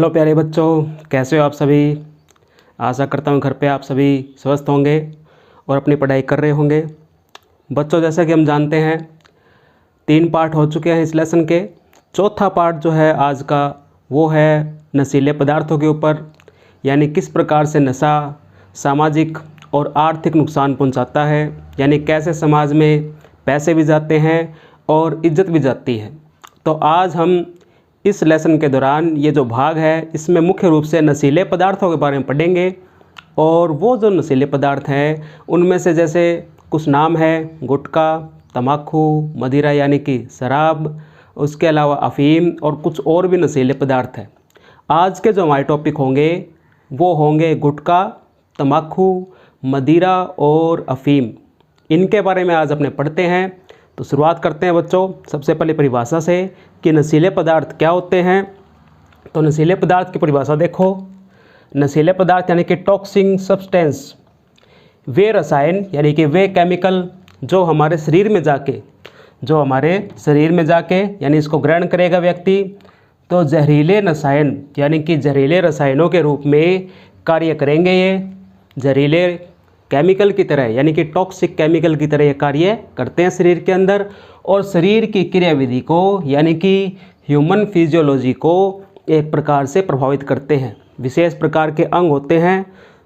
Hello प्यारे बच्चों, कैसे हो आप सभी। आशा करता हूँ घर पे आप सभी स्वस्थ होंगे और अपनी पढ़ाई कर रहे होंगे। बच्चों, जैसा कि हम जानते हैं 3 पार्ट हो चुके हैं इस लेसन के। चौथा पार्ट जो है आज का वो है नशीले पदार्थों के ऊपर, यानी किस प्रकार से नशा सामाजिक और आर्थिक नुकसान पहुंचाता है, यानी कैसे समाज में पैसे भी जाते हैं और इज्जत भी जाती है। तो आज हम इस लेसन के दौरान ये जो भाग है इसमें मुख्य रूप से नशीले पदार्थों के बारे में पढ़ेंगे। और वो जो नशीले पदार्थ हैं उनमें से जैसे कुछ नाम है गुटखा, तम्बाकू, मदिरा यानी कि शराब, उसके अलावा अफीम और कुछ और भी नशीले पदार्थ हैं। आज के जो हमारे टॉपिक होंगे वो होंगे गुटखा, तम्बाकू, मदिरा और अफीम। इनके बारे में आज अपने पढ़ते हैं। तो शुरुआत करते हैं बच्चों सबसे पहले परिभाषा से कि नशीले पदार्थ क्या होते हैं। तो नशीले पदार्थ की परिभाषा देखो। नशीले पदार्थ यानी कि टॉक्सिक सब्सटेंस, वे रसायन यानी कि वे केमिकल जो हमारे शरीर में जाके यानी इसको ग्रहण करेगा व्यक्ति तो जहरीले रसायन यानी कि जहरीले रसायनों के रूप में कार्य करेंगे। ये जहरीले केमिकल की तरह यानी कि टॉक्सिक केमिकल की तरह ये कार्य करते हैं शरीर के अंदर, और शरीर की क्रियाविधि को यानी कि ह्यूमन फिजियोलॉजी को एक प्रकार से प्रभावित करते हैं। विशेष प्रकार के अंग होते हैं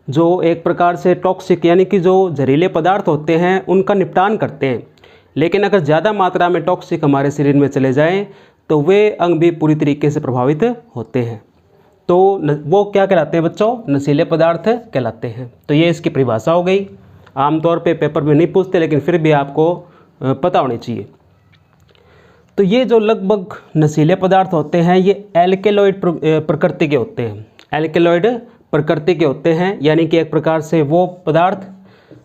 जो एक प्रकार से टॉक्सिक यानी कि जो जहरीले पदार्थ होते हैं उनका निपटान करते हैं। लेकिन अगर ज़्यादा मात्रा में टॉक्सिक हमारे शरीर में चले जाएँ तो वे अंग भी पूरी तरीके से प्रभावित होते हैं। तो वो क्या कहलाते हैं बच्चों? नशीले पदार्थ कहलाते हैं। तो ये इसकी परिभाषा हो गई। आमतौर पे पेपर में नहीं पूछते लेकिन फिर भी आपको पता होनी चाहिए। तो ये जो लगभग नशीले पदार्थ होते हैं ये एल्केलॉइड प्रकृति के होते हैं। एल्केलॉइड प्रकृति के होते हैं यानी कि एक प्रकार से वो पदार्थ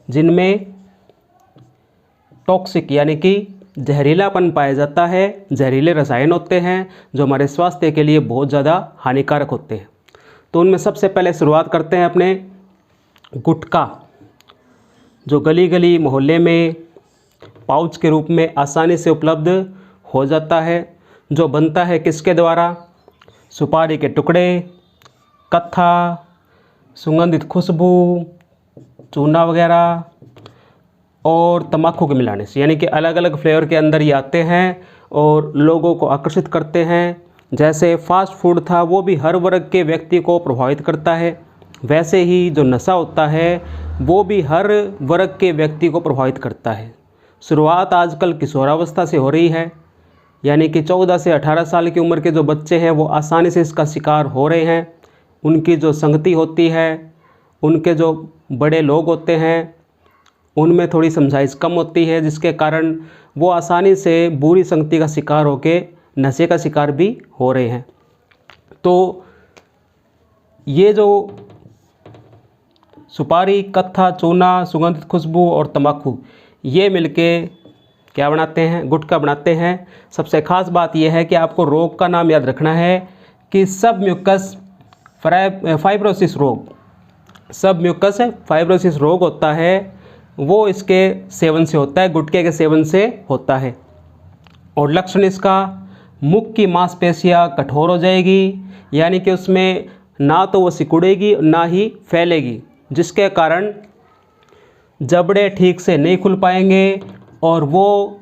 जिनमें टॉक्सिक यानी कि जहरीलापन पाया जाता है, जहरीले रसायन होते हैं जो हमारे स्वास्थ्य के लिए बहुत ज़्यादा हानिकारक होते हैं। तो उनमें सबसे पहले शुरुआत करते हैं अपने गुटखा, जो गली गली मोहल्ले में पाउच के रूप में आसानी से उपलब्ध हो जाता है। जो बनता है किसके द्वारा? सुपारी के टुकड़े, कत्था, सुगंधित खुशबू, चूना वगैरह और तम्बाकू के मिलाने से, यानी कि अलग अलग फ्लेवर के अंदर ये आते हैं और लोगों को आकर्षित करते हैं। जैसे फास्ट फूड था वो भी हर वर्ग के व्यक्ति को प्रभावित करता है, वैसे ही जो नशा होता है वो भी हर वर्ग के व्यक्ति को प्रभावित करता है। शुरुआत आजकल किशोरावस्था से हो रही है, यानी कि 14 से 18 साल की उम्र के जो बच्चे हैं वो आसानी से इसका शिकार हो रहे हैं। उनकी जो संगति होती है, उनके जो बड़े लोग होते हैं उनमें थोड़ी समझाइश कम होती है, जिसके कारण वो आसानी से बुरी संगति का शिकार होकर नशे का शिकार भी हो रहे हैं। तो ये जो सुपारी, कत्था, चूना, सुगंधित खुशबू और तम्बाकू ये मिलके क्या बनाते हैं? गुटखा बनाते हैं। सबसे ख़ास बात यह है कि आपको रोग का नाम याद रखना है कि सबम्यूकस फाइब्रोसिस रोग, सबम्यूकस फाइब्रोसिस रोग होता है वो इसके सेवन से होता है, गुटखे के सेवन से होता है। और लक्षण इसका मुख की मांसपेशियां कठोर हो जाएगी, यानी कि उसमें ना तो वो सिकुड़ेगी ना ही फैलेगी, जिसके कारण जबड़े ठीक से नहीं खुल पाएंगे और वो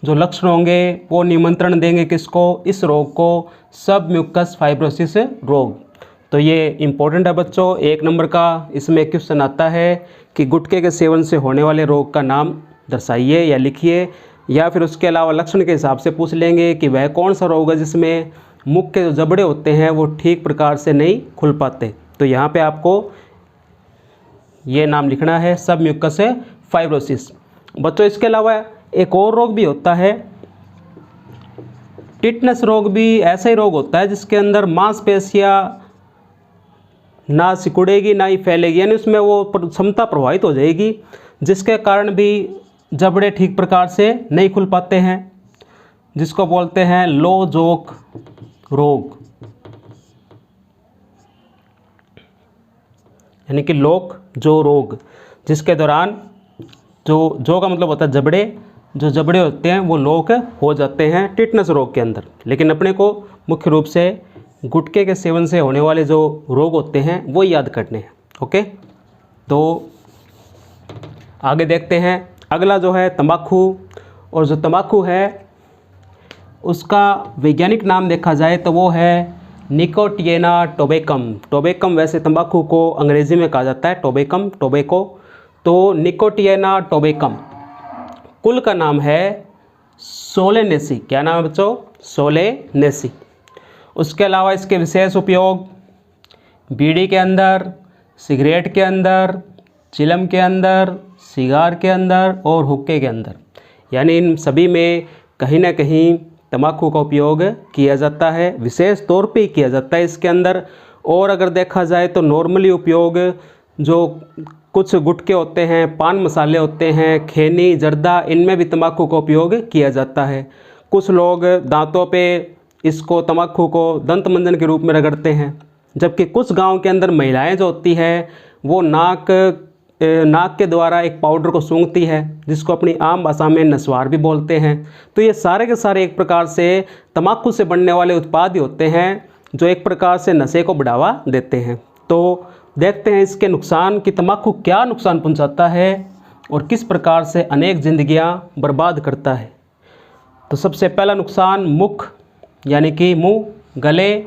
जो लक्षण होंगे वो निमंत्रण देंगे किसको? इस रोग को, सबम्यूकस फाइब्रोसिस रोग। तो ये इम्पोर्टेंट है बच्चों। 1 नंबर का इसमें क्वेश्चन आता है कि गुटखे के सेवन से होने वाले रोग का नाम दर्शाइए या लिखिए, या फिर उसके अलावा लक्षण के हिसाब से पूछ लेंगे कि वह कौन सा रोग है जिसमें मुख के जो जबड़े होते हैं वो ठीक प्रकार से नहीं खुल पाते। तो यहाँ पे आपको ये नाम लिखना है, सबम्यूकस फाइब्रोसिस। बच्चों, इसके अलावा एक और रोग भी होता है, टिटनस रोग भी ऐसा ही रोग होता है जिसके अंदर मांसपेशियां ना सिकुड़ेगी ना ही फैलेगी, यानी उसमें वो क्षमता प्रभावित हो जाएगी, जिसके कारण भी जबड़े ठीक प्रकार से नहीं खुल पाते हैं, जिसको बोलते हैं लो जोक रोग, यानी कि लोक जो रोग, जिसके दौरान जो का मतलब होता है जबड़े, जो जबड़े होते हैं वो लोक हो जाते हैं टिटनस रोग के अंदर। लेकिन अपने को मुख्य रूप से गुटखे के सेवन से होने वाले जो रोग होते हैं वो याद करने हैं। ओके, तो आगे देखते हैं। अगला जो है तंबाकू, और जो तंबाकू है उसका वैज्ञानिक नाम देखा जाए तो वो है निकोटिएना टोबैकम। टोबैकम वैसे तंबाकू को अंग्रेज़ी में कहा जाता है टोबैकम, टोबैको, तो निकोटिएना टोबैकम। कुल का नाम है सोलेनेसी। क्या नाम है बच्चों? सोलेनेसी। उसके अलावा इसके विशेष उपयोग बीड़ी के अंदर, सिगरेट के अंदर, चिलम के अंदर, सिगार के अंदर और हुक्के के अंदर, यानी इन सभी में कहीं ना कहीं तंबाकू का उपयोग किया जाता है, विशेष तौर पे किया जाता है इसके अंदर। और अगर देखा जाए तो नॉर्मली उपयोग जो कुछ गुटखे होते हैं, पान मसाले होते हैं, खैनी, जर्दा, इनमें भी तंबाकू का उपयोग किया जाता है। कुछ लोग दांतों पे इसको तंबाकू को दंत मंजन के रूप में रगड़ते हैं, जबकि कुछ गांव के अंदर महिलाएं जो होती है वो नाक के द्वारा एक पाउडर को सूंघती है, जिसको अपनी आम भाषा में नस्वार भी बोलते हैं। तो ये सारे के सारे एक प्रकार से तंबाकू से बनने वाले उत्पाद ही होते हैं जो एक प्रकार से नशे को बढ़ावा देते हैं। तो देखते हैं इसके नुकसान कि तंबाकू क्या नुकसान पहुंचाता है और किस प्रकार से अनेक जिंदगियां बर्बाद करता है। तो सबसे पहला नुकसान मुख यानी कि मुंह, गले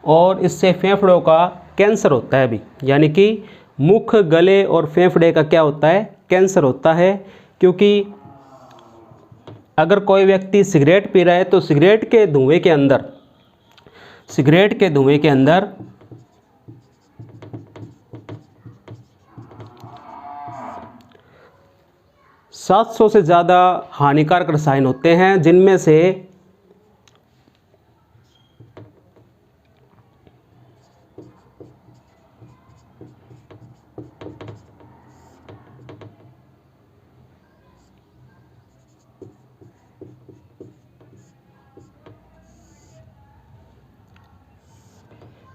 और इससे फेफड़ों का कैंसर होता है भी, यानी कि मुख, गले और फेफड़े का क्या होता है? कैंसर होता है। क्योंकि अगर कोई व्यक्ति सिगरेट पी रहा है तो सिगरेट के धुएं के अंदर 700 से ज़्यादा हानिकारक रसायन होते हैं, जिनमें से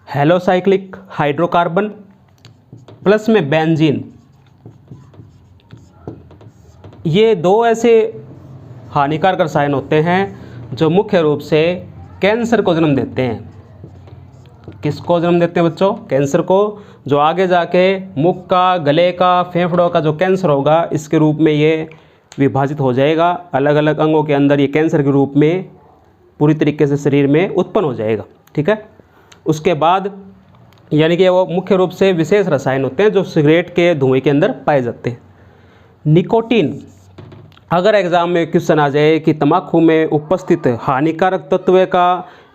हेलोसाइक्लिक हाइड्रोकार्बन प्लस में बेंजीन, ये दो ऐसे हानिकारक रसायन होते हैं जो मुख्य रूप से कैंसर को जन्म देते हैं। किसको जन्म देते हैं बच्चों? कैंसर को, जो आगे जाके मुख का, गले का, फेफड़ों का जो कैंसर होगा इसके रूप में ये विभाजित हो जाएगा। अलग अलग अंगों के अंदर ये कैंसर के रूप में पूरी तरीके से शरीर में उत्पन्न हो जाएगा। ठीक है, उसके बाद यानी कि वो मुख्य रूप से विशेष रसायन होते हैं जो सिगरेट के धुएं के अंदर पाए जाते हैं। निकोटीन, अगर एग्ज़ाम में क्वेश्चन आ जाए कि तंबाकू में उपस्थित हानिकारक तत्व का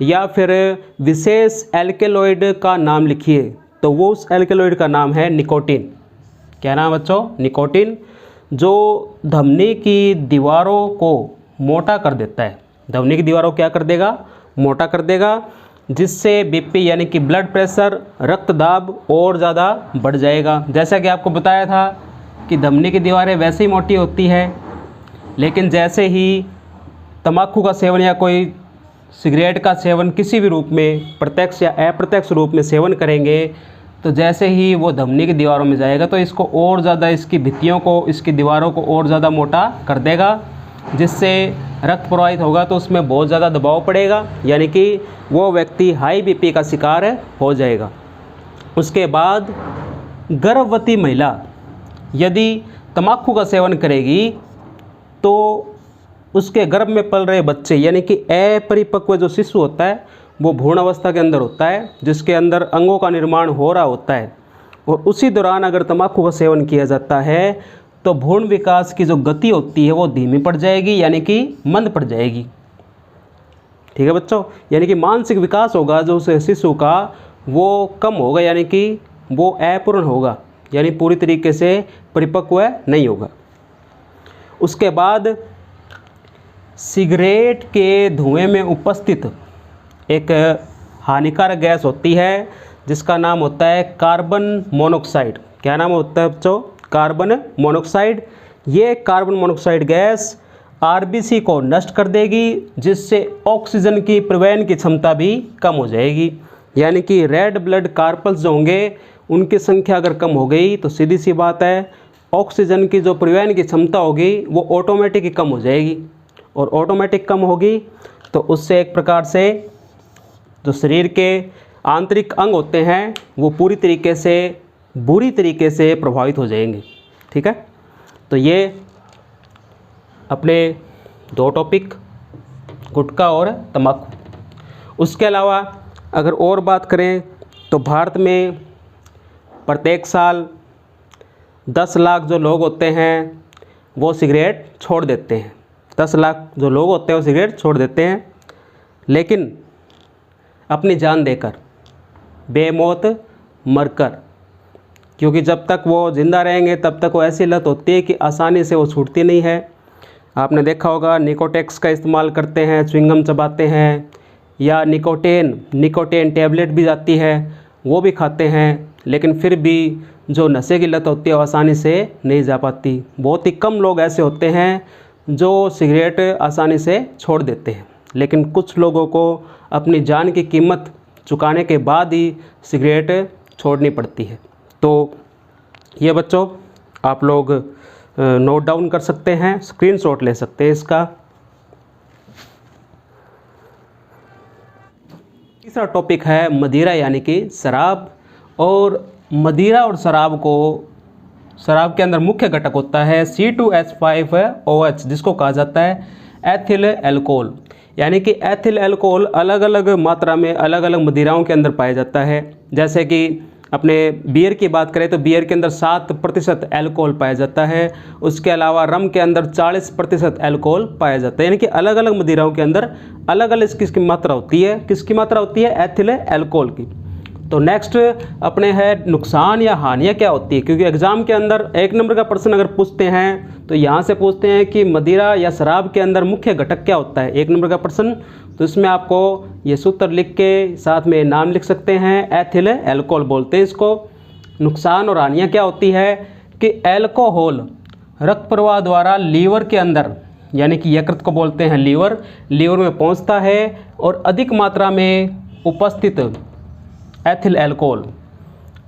या फिर विशेष एल्केलॉइड का नाम लिखिए, तो वो उस एल्केलॉइड का नाम है निकोटीन। क्या नाम बच्चों? निकोटीन, जो धमनी की दीवारों को मोटा कर देता है। धमनी की दीवारों को क्या कर देगा? मोटा कर देगा, जिससे बीपी यानी कि ब्लड प्रेशर, रक्तदाब और ज़्यादा बढ़ जाएगा। जैसा कि आपको बताया था कि धमनी की दीवारें वैसे ही मोटी होती है, लेकिन जैसे ही तंबाकू का सेवन या कोई सिगरेट का सेवन किसी भी रूप में प्रत्यक्ष या अप्रत्यक्ष रूप में सेवन करेंगे, तो जैसे ही वो धमनी की दीवारों में जाएगा तो इसको और ज़्यादा, इसकी भित्तियों को, इसकी दीवारों को और ज़्यादा मोटा कर देगा, जिससे रक्त प्रवाहित होगा तो उसमें बहुत ज़्यादा दबाव पड़ेगा, यानी कि वो व्यक्ति हाई बीपी का शिकार हो जाएगा। उसके बाद गर्भवती महिला यदि तंबाकू का सेवन करेगी तो उसके गर्भ में पल रहे बच्चे यानी कि अपरिपक्व जो शिशु होता है वो भ्रूण अवस्था के अंदर होता है, जिसके अंदर अंगों का निर्माण हो रहा होता है, और उसी दौरान अगर तंबाकू का सेवन किया जाता है तो भ्रूण विकास की जो गति होती है वो धीमी पड़ जाएगी, यानी कि मंद पड़ जाएगी। ठीक है बच्चों, यानी कि मानसिक विकास होगा जो उस शिशु का वो कम होगा, यानी कि वो अपूर्ण होगा, यानी पूरी तरीके से परिपक्व नहीं होगा। उसके बाद सिगरेट के धुएं में उपस्थित एक हानिकारक गैस होती है जिसका नाम होता है कार्बन मोनोऑक्साइड। क्या नाम होता है बच्चों? Carbon monoxide. ये कार्बन मोनोऑक्साइड गैस आरबीसी को नष्ट कर देगी, जिससे ऑक्सीजन की परिवहन की क्षमता भी कम हो जाएगी, यानी कि रेड ब्लड कार्पल्स जो होंगे उनकी संख्या अगर कम हो गई तो सीधी सी बात है ऑक्सीजन की जो परिवहन की क्षमता होगी वो ऑटोमेटिक ही कम हो जाएगी, और ऑटोमेटिक कम होगी तो उससे एक प्रकार से जो शरीर के आंतरिक अंग होते हैं वो बुरी तरीके से प्रभावित हो जाएंगे। ठीक है, तो ये अपने 2 टॉपिक गुटखा और तंबाकू। उसके अलावा अगर और बात करें तो भारत में प्रत्येक साल 10 लाख जो लोग होते हैं वो सिगरेट छोड़ देते हैं। 10 लाख जो लोग होते हैं वो सिगरेट छोड़ देते हैं, लेकिन अपनी जान देकर, बेमौत मरकर, क्योंकि जब तक वो ज़िंदा रहेंगे तब तक वो ऐसी लत होती है कि आसानी से वो छूटती नहीं है। आपने देखा होगा निकोटेक्स का इस्तेमाल करते हैं, च्युइंगम चबाते हैं, या निकोटेन टैबलेट भी आती है वो भी खाते हैं, लेकिन फिर भी जो नशे की लत होती है वो आसानी से नहीं जा पाती। बहुत ही कम लोग ऐसे होते हैं जो सिगरेट आसानी से छोड़ देते हैं, लेकिन कुछ लोगों को अपनी जान की कीमत चुकाने के बाद ही सिगरेट छोड़नी पड़ती है। तो ये बच्चों आप लोग नोट डाउन कर सकते हैं, स्क्रीनशॉट ले सकते हैं इसका। तीसरा टॉपिक है मदिरा यानी कि शराब। और मदिरा और शराब के अंदर मुख्य घटक होता है C2H5OH, जिसको कहा जाता है एथिल अल्कोहल। यानी कि एथिल अल्कोहल अलग अलग मात्रा में अलग अलग मदिराओं के अंदर पाया जाता है। जैसे कि अपने बियर की बात करें तो बियर के अंदर 7% अल्कोहल पाया जाता है। उसके अलावा रम के अंदर 40% अल्कोहल पाया जाता है। यानी कि अलग अलग मदिराओं के अंदर अलग अलग किसकी मात्रा होती है, एथिल अल्कोहल की। तो नेक्स्ट अपने है नुकसान या हानियाँ क्या होती है, क्योंकि एग्ज़ाम के अंदर 1 नंबर का प्रश्न अगर पूछते हैं तो यहाँ से पूछते हैं कि मदिरा या शराब के अंदर मुख्य घटक क्या होता है, 1 नंबर का प्रश्न। तो इसमें आपको ये सूत्र लिख के साथ में नाम लिख सकते हैं, एथिल अल्कोहल बोलते हैं इसको। नुकसान और हानियाँ क्या होती है कि अल्कोहल रक्त प्रवाह द्वारा लीवर के अंदर, यानी कि यकृत को बोलते हैं लीवर में पहुँचता है, और अधिक मात्रा में उपस्थित एथिल अल्कोहल,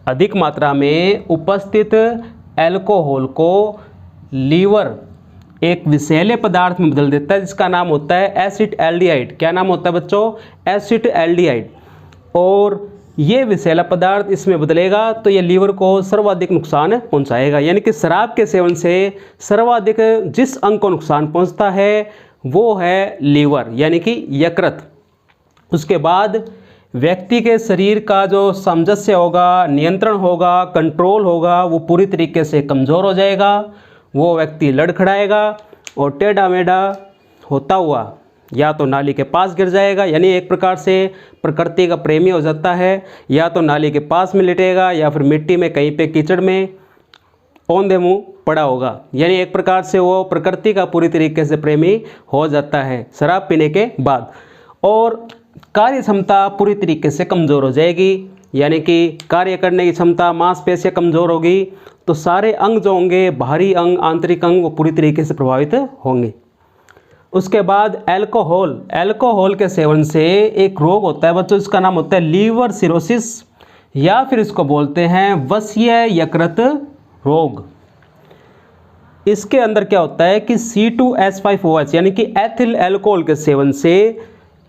अधिक मात्रा में उपस्थित अल्कोहल को लीवर एक विषैले पदार्थ में बदल देता है, जिसका नाम होता है एसिटल्डिहाइड। क्या नाम होता है बच्चों? एसिटल्डिहाइड। और ये विषैला पदार्थ इसमें बदलेगा तो ये लीवर को सर्वाधिक नुकसान पहुंचाएगा। यानी कि शराब के सेवन से सर्वाधिक जिस अंग को नुकसान पहुंचता है वो है लीवर, यानी कि यकृत। उसके बाद व्यक्ति के शरीर का जो सामंजस्य होगा, नियंत्रण होगा, कंट्रोल होगा, वो पूरी तरीके से कमज़ोर हो जाएगा। वो व्यक्ति लड़खड़ाएगा और टेढ़ा मेढ़ा होता हुआ या तो नाली के पास गिर जाएगा, यानी एक प्रकार से प्रकृति का प्रेमी हो जाता है, या तो नाली के पास में लेटेगा या फिर मिट्टी में कहीं पे कीचड़ में औंधे मुँह पड़ा होगा। यानी एक प्रकार से वो प्रकृति का पूरी तरीके से प्रेमी हो जाता है शराब पीने के बाद। और कार्य क्षमता पूरी तरीके से कमज़ोर हो जाएगी, यानी कि कार्य करने की क्षमता, मांसपेशियाँ कमज़ोर होगी, तो सारे अंग जो होंगे, बाहरी अंग, आंतरिक अंग, वो पूरी तरीके से प्रभावित होंगे। उसके बाद अल्कोहल के सेवन से एक रोग होता है बच्चों, इसका नाम होता है लीवर सिरोसिस, या फिर इसको बोलते हैं वसीय यकृत रोग। इसके अंदर क्या होता है कि C2H5OH यानी कि एथिल अल्कोहल के सेवन से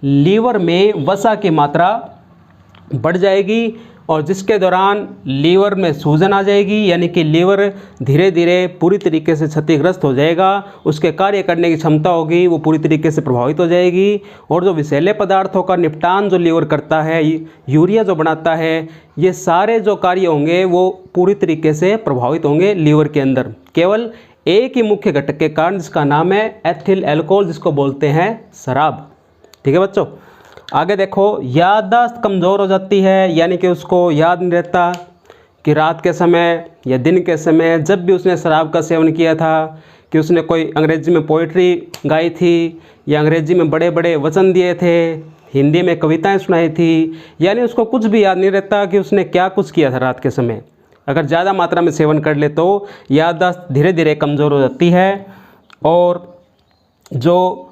लीवर में वसा की मात्रा बढ़ जाएगी, और जिसके दौरान लीवर में सूजन आ जाएगी, यानी कि लीवर धीरे धीरे पूरी तरीके से क्षतिग्रस्त हो जाएगा। उसके कार्य करने की क्षमता होगी वो पूरी तरीके से प्रभावित हो जाएगी। और जो विषैले पदार्थों का निपटान जो लीवर करता है, यूरिया जो बनाता है, ये सारे जो कार्य होंगे वो पूरी तरीके से प्रभावित होंगे लीवर के अंदर, केवल एक ही मुख्य घटक के कारण, जिसका नाम है एथिल अल्कोहल, जिसको बोलते हैं शराब। ठीक है बच्चों, आगे देखो, याददाश्त कमज़ोर हो जाती है, यानी कि उसको याद नहीं रहता कि रात के समय या दिन के समय जब भी उसने शराब का सेवन किया था, कि उसने कोई अंग्रेजी में पोइट्री गाई थी, या अंग्रेजी में बड़े बड़े वचन दिए थे, हिंदी में कविताएं सुनाई थी, यानी उसको कुछ भी याद नहीं रहता कि उसने क्या कुछ किया था रात के समय। अगर ज़्यादा मात्रा में सेवन कर ले तो याददाश्त धीरे धीरे कमज़ोर हो जाती है, और जो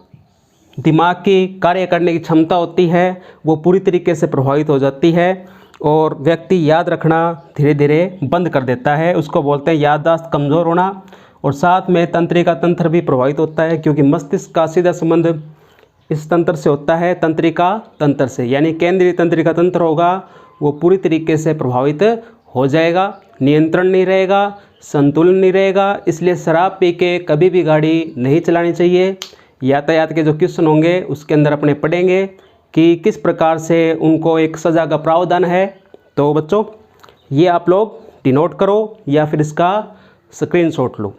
दिमाग की कार्य करने की क्षमता होती है वो पूरी तरीके से प्रभावित हो जाती है, और व्यक्ति याद रखना धीरे धीरे बंद कर देता है। उसको बोलते हैं याददाश्त कमज़ोर होना। और साथ में तंत्रिका तंत्र भी प्रभावित होता है, क्योंकि मस्तिष्क का सीधा संबंध इस तंत्र से होता है तंत्रिका तंत्र से, यानी केंद्रीय तंत्रिका तंत्र होगा वो पूरी तरीके से प्रभावित हो जाएगा, नियंत्रण नहीं रहेगा, संतुलन नहीं रहेगा। इसलिए शराब पी के कभी भी गाड़ी नहीं चलानी चाहिए। यातायात के जो क्वेश्चन होंगे उसके अंदर अपने पढ़ेंगे कि किस प्रकार से उनको एक सज़ा का प्रावधान है। तो बच्चों ये आप लोग डिनोट करो या फिर इसका स्क्रीनशॉट लो।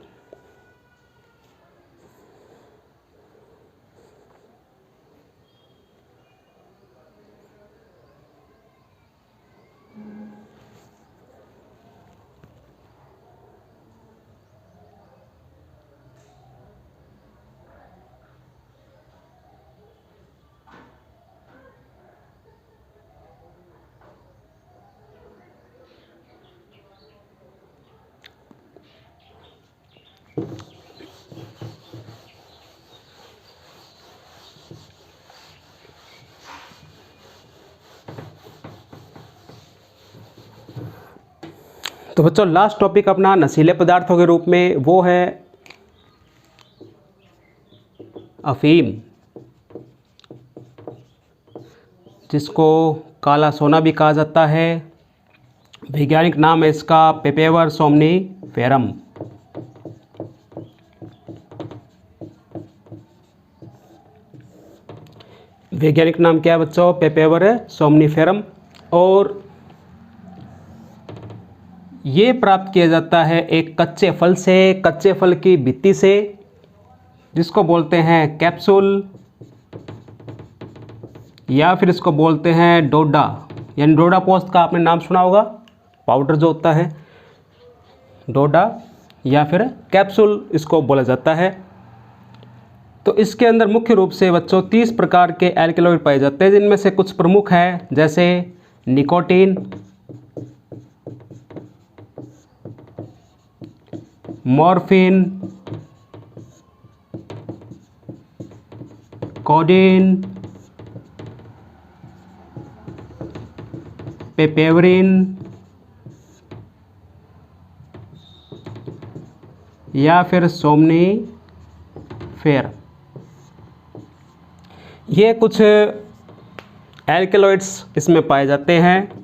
तो बच्चों लास्ट टॉपिक अपना नशीले पदार्थों के रूप में वो है अफीम, जिसको काला सोना भी कहा जाता है। वैज्ञानिक नाम है इसका पेपेवर सोमनीफेरम। वैज्ञानिक नाम क्या है बच्चों? पेपेवर सोमनीफेरम। और ये प्राप्त किया जाता है एक कच्चे फल से, कच्चे फल की भित्ति से, जिसको बोलते हैं कैप्सूल या फिर इसको बोलते हैं डोडा, यानी डोडा पोस्ट का आपने नाम सुना होगा, पाउडर जो होता है डोडा या फिर कैप्सूल इसको बोला जाता है। तो इसके अंदर मुख्य रूप से बच्चों 30 प्रकार के एल्कलॉइड पाए जाते हैं, जिनमें से कुछ प्रमुख हैं जैसे निकोटीन, मॉर्फिन, कोडीन, पेपेवरिन या फिर सोमनीफेर। ये कुछ एल्कलॉइड्स इसमें पाए जाते हैं।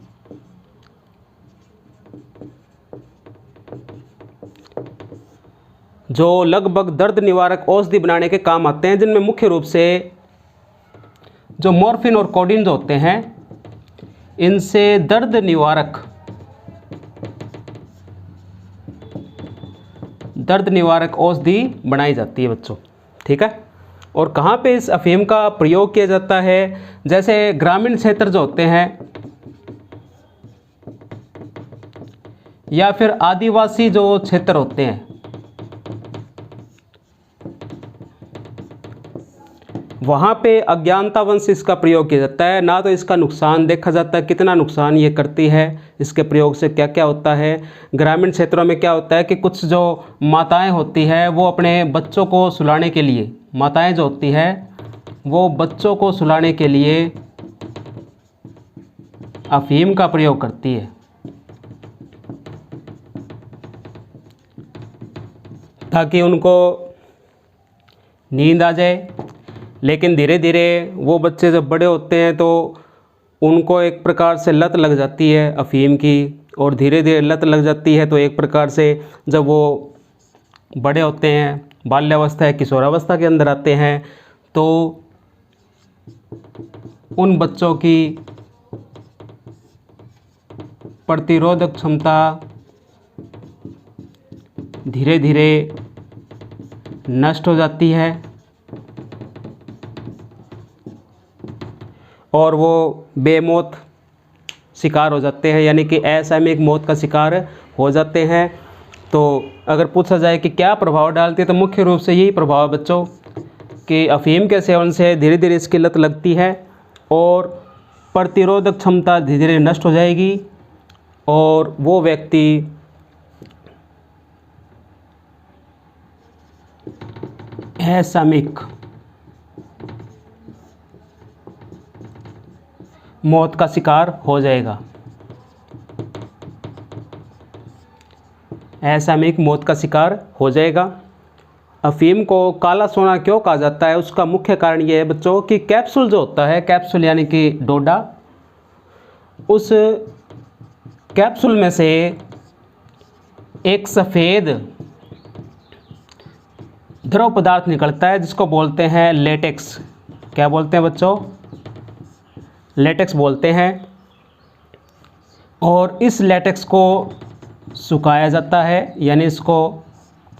जो लगभग दर्द निवारक औषधि बनाने के काम आते हैं, जिनमें मुख्य रूप से जो मॉर्फिन और कोडीन जो होते हैं, इनसे दर्द निवारक औषधि बनाई जाती है बच्चों, ठीक है। और कहाँ पे इस अफीम का प्रयोग किया जाता है? जैसे ग्रामीण क्षेत्र जो होते हैं या फिर आदिवासी जो क्षेत्र होते हैं, वहाँ पे अज्ञानतावश इसका प्रयोग किया जाता है। ना तो इसका नुकसान देखा जाता है, कितना नुकसान ये करती है, इसके प्रयोग से क्या क्या होता है। ग्रामीण क्षेत्रों में क्या होता है कि कुछ जो माताएं होती है वो अपने बच्चों को सुलाने के लिए, माताएं जो होती है वो बच्चों को सुलाने के लिए अफीम का प्रयोग करती है, ताकि उनको नींद आ जाए। लेकिन धीरे धीरे वो बच्चे जब बड़े होते हैं तो उनको एक प्रकार से लत लग जाती है अफीम की, और धीरे धीरे लत लग जाती है तो एक प्रकार से जब वो बड़े होते हैं, बाल्यावस्था या किशोरावस्था के अंदर आते हैं, तो उन बच्चों की प्रतिरोधक क्षमता धीरे धीरे नष्ट हो जाती है और वो बेमौत शिकार हो जाते हैं, यानी कि असामयिक मौत का शिकार हो जाते हैं। तो अगर पूछा जाए कि क्या प्रभाव डालती है, तो मुख्य रूप से यही प्रभाव है बच्चों कि अफीम के सेवन से धीरे धीरे इसकी लत लगती है और प्रतिरोधक क्षमता धीरे धीरे नष्ट हो जाएगी और वो व्यक्ति असामयिक मौत का शिकार हो जाएगा, असामयिक मौत का शिकार हो जाएगा। अफीम को काला सोना क्यों कहा जाता है, उसका मुख्य कारण ये है बच्चों कि कैप्सूल जो होता है, कैप्सूल यानी कि डोडा, उस कैप्सूल में से एक सफ़ेद द्रव पदार्थ निकलता है जिसको बोलते हैं लेटेक्स। क्या बोलते हैं बच्चों? लेटेक्स बोलते हैं। और इस लेटेक्स को सुखाया जाता है, यानी इसको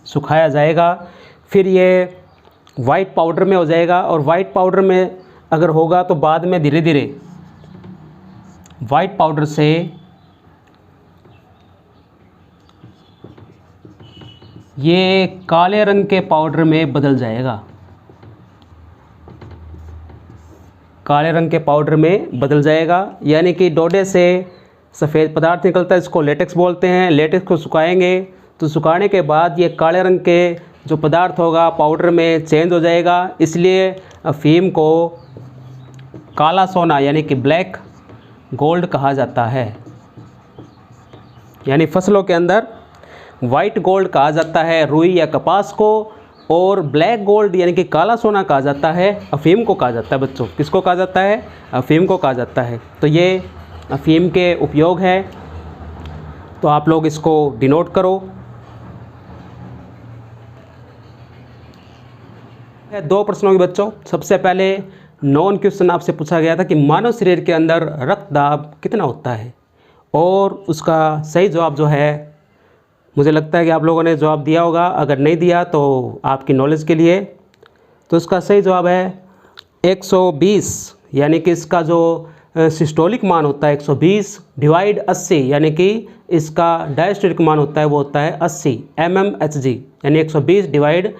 सुखाया जाएगा, फिर ये वाइट पाउडर में हो जाएगा। और वाइट पाउडर में अगर होगा तो बाद में धीरे धीरे वाइट पाउडर से ये काले रंग के पाउडर में बदल जाएगा, काले रंग के पाउडर में बदल जाएगा। यानी कि डोडे से सफ़ेद पदार्थ निकलता है, इसको लेटेक्स बोलते हैं। लेटेक्स को सुखाएंगे तो सुखाने के बाद ये काले रंग के जो पदार्थ होगा पाउडर में चेंज हो जाएगा। इसलिए अफीम को काला सोना यानी कि ब्लैक गोल्ड कहा जाता है। यानी फसलों के अंदर वाइट गोल्ड कहा जाता है रुई या कपास को, और ब्लैक गोल्ड यानी कि काला सोना कहा जाता है अफीम को कहा जाता है बच्चों। किसको कहा जाता है? अफीम को कहा जाता है। तो ये अफीम के उपयोग है, तो आप लोग इसको डिनोट करो। दो प्रश्नों के बच्चों, सबसे पहले नॉन क्वेश्चन आपसे पूछा गया था कि मानव शरीर के अंदर रक्त दाब कितना होता है, और उसका सही जवाब जो है, मुझे लगता है कि आप लोगों ने जवाब दिया होगा। अगर नहीं दिया तो आपकी नॉलेज के लिए, तो इसका सही जवाब है 120। यानी कि इसका जो सिस्टोलिक मान होता है 120 डिवाइड 80, यानी कि इसका डायस्टोलिक मान होता है वो होता है 80 mmHg, यानी 120 डिवाइड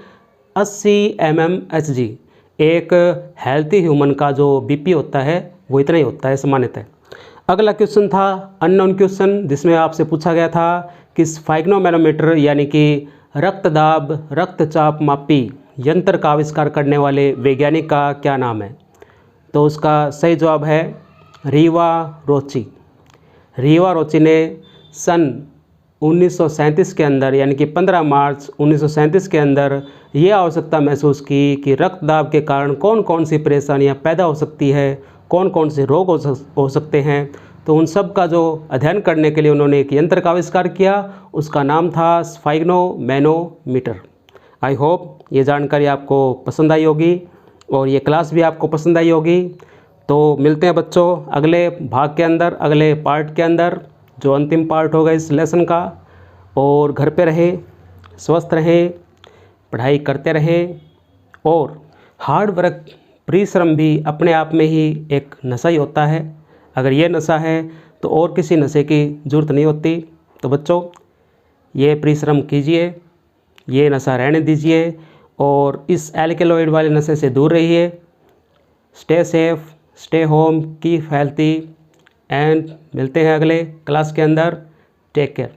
80 mmHg। एक हेल्थी ह्यूमन का जो बीपी होता है वो इतना ही होता है सामान्यतः। अगला क्वेश्चन था अननोन क्वेश्चन, जिसमें आपसे पूछा गया था कि स्फाइग्नोमैनोमीटर यानी कि रक्तदाब रक्तचाप मापी यंत्र का आविष्कार करने वाले वैज्ञानिक का क्या नाम है? तो उसका सही जवाब है रीवा रोची। रीवा रोची ने सन 1937 के अंदर, यानी कि 15 मार्च 1937 के अंदर ये आवश्यकता महसूस की कि रक्तदाब के कारण कौन कौन सी परेशानियां पैदा हो सकती है, कौन कौन से रोग हो सकते हैं। तो उन सब का जो अध्ययन करने के लिए उन्होंने एक यंत्र का आविष्कार किया, उसका नाम था स्फाइग्नोमैनोमीटर। आई होप ये जानकारी आपको पसंद आई होगी और ये क्लास भी आपको पसंद आई होगी। तो मिलते हैं बच्चों अगले भाग के अंदर, अगले पार्ट के अंदर, जो अंतिम पार्ट होगा इस लेसन का। और घर पे रहें, स्वस्थ रहें, पढ़ाई करते रहें, और हार्ड वर्क परिश्रम भी अपने आप में ही एक नशा ही होता है। अगर ये नशा है तो और किसी नशे की ज़रूरत नहीं होती। तो बच्चों ये परिश्रम कीजिए, ये नशा रहने दीजिए, और इस एल्कलॉइड वाले नशे से दूर रहिए। Stay safe, stay home, keep healthy, and मिलते हैं अगले क्लास के अंदर। Take care.